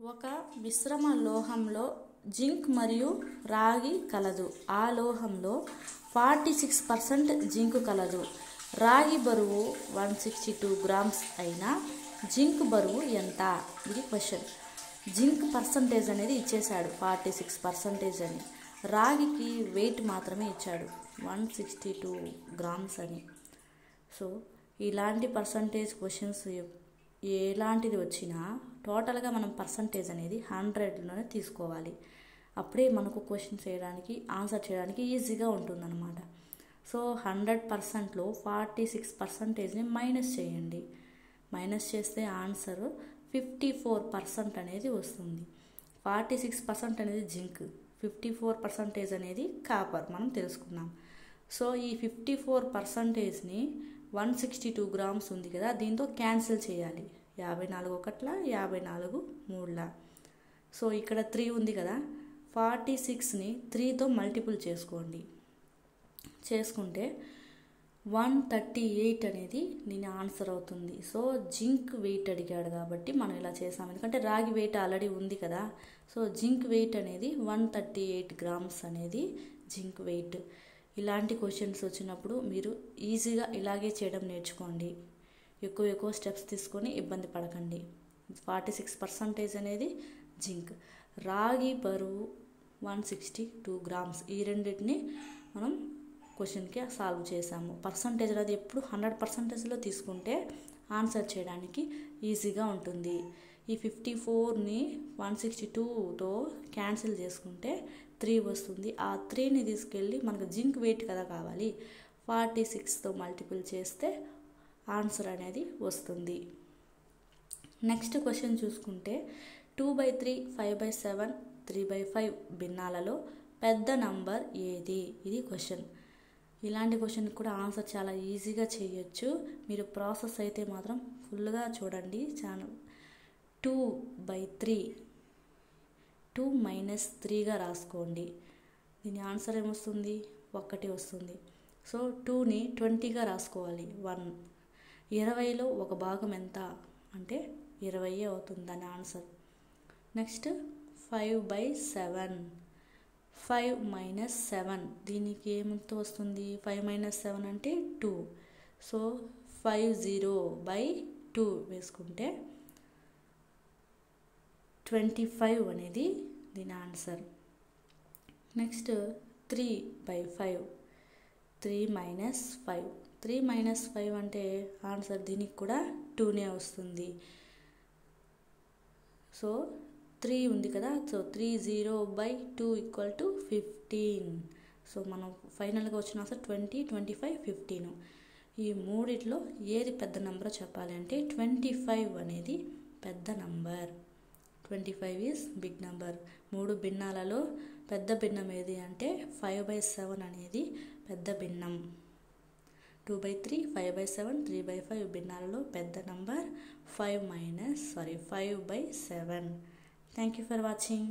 ఒక మిశ్రమ లోహంలో జింక్ మరియు రాగి కలదు. ఆ లోహంలో 46% జింక్ కలదు. రాగి బరువు 162 గ్రామ్స్ అయినా జింక్ బరువు ఎంత? ఇది క్వశ్చన్. జింక్ పర్సంటేజ్ అనేది ఇచ్చేశాడు 46% అని. రాగికి వెయిట్ మాత్రమే ఇచ్చాడు 162 గ్రామ్స్ అని. సో ఇలాంటి పర్సంటేజ్ క్వశ్చన్స్ ఎలాంటిది వచ్చినా టోటల్గా మనం పర్సంటేజ్ అనేది 100లోనే తీసుకోవాలి. అప్పుడే మనకు క్వశ్చన్ చేయడానికి ఆన్సర్ చేయడానికి ఈజీగా ఉంటుందన్నమాట. సో 100%లో 46%ని మైనస్ చేయండి. మైనస్ చేస్తే ఆన్సర్ 54% అనేది వస్తుంది. 46% అనేది జింక్, 54% అనేది కాపర్ మనం తెలుసుకున్నాం. సో ఈ 54%ని 162 గ్రామ్స్ ఉంది కదా, దీంతో క్యాన్సిల్ చేయాలి. 54 ఒకట్ల 54 మూడుల. సో ఇక్కడ 3 ఉంది కదా, 46ని 3తో మల్టిపుల్ చేసుకోండి. చేసుకుంటే 138 అనేది దీని ఆన్సర్ అవుతుంది. సో జింక్ వెయిట్ అడిగాడు కాబట్టి మనం ఇలా చేసాం, ఎందుకంటే రాగి వెయిట్ ఆల్రెడీ ఉంది కదా. సో జింక్ వెయిట్ అనేది 138 గ్రామ్స్ అనేది జింక్ వెయిట్. ఇలాంటి క్వశ్చన్స్ వచ్చినప్పుడు మీరు ఈజీగా ఇలాగే చేయడం నేర్చుకోండి. ఎక్కువ స్టెప్స్ తీసుకొని ఇబ్బంది పడకండి. 46% అనేది జింక్. రాగి బరువు 162 గ్రామ్స్. ఈ రెండింటిని మనం క్వశ్చన్కి సాల్వ్ చేసాము. పర్సంటేజ్ అనేది ఎప్పుడు 100%లో తీసుకుంటే ఆన్సర్ చేయడానికి ఈజీగా ఉంటుంది. ఈ 54ని 162తో క్యాన్సిల్ చేసుకుంటే 3 వస్తుంది. ఆ 3ని తీసుకెళ్ళి మనకు జింక్ వెయిట్ కదా కావాలి, 46తో మల్టిపుల్ చేస్తే ఆన్సర్ అనేది వస్తుంది. నెక్స్ట్ క్వశ్చన్ చూసుకుంటే 2/3, 5/7, 3/5 భిన్నాలలో పెద్ద నంబర్ ఏది? ఇది క్వశ్చన్. ఇలాంటి క్వశ్చన్ కూడా ఆన్సర్ చాలా ఈజీగా చేయొచ్చు. మీరు ప్రాసెస్ అయితే మాత్రం ఫుల్గా చూడండి ఛానల్. 2/3, 2 - 3గా రాసుకోండి. దీని ఆన్సర్ ఏమొస్తుంది? 1 వస్తుంది. సో 2ని 20గా రాసుకోవాలి. 1. 20లో ఒక భాగం ఎంత అంటే 20 అవుతుంది దాని ఆన్సర్. నెక్స్ట్ 5/7, 5 - 7 దీనికి ఏమంత వస్తుంది? 5 - 7 అంటే 2. సో 50/2 వేసుకుంటే 25 అనేది దీని ఆన్సర్. నెక్స్ట్ 3/5, 3 - 5, 3 - 5 అంటే ఆన్సర్ దీనికి కూడా 2నే వస్తుంది. సో 3 ఉంది కదా, సో 30/2 = 15. సో మనం ఫైనల్గా వచ్చిన ఆన్సర్ 20, 25, 15. ఈ మూడిట్లో ఏది పెద్ద నెంబర్ చెప్పాలి అంటే 25 అనేది పెద్ద నంబర్. 25 is big number. 3 భిన్నాలలో పెద్ద భిన్నం ఏది అంటే 5/7 అనేది పెద్ద భిన్నం. 2/3, 5/7, 3/5 భిన్నాలలో పెద్ద number 5/7. Thank you for watching.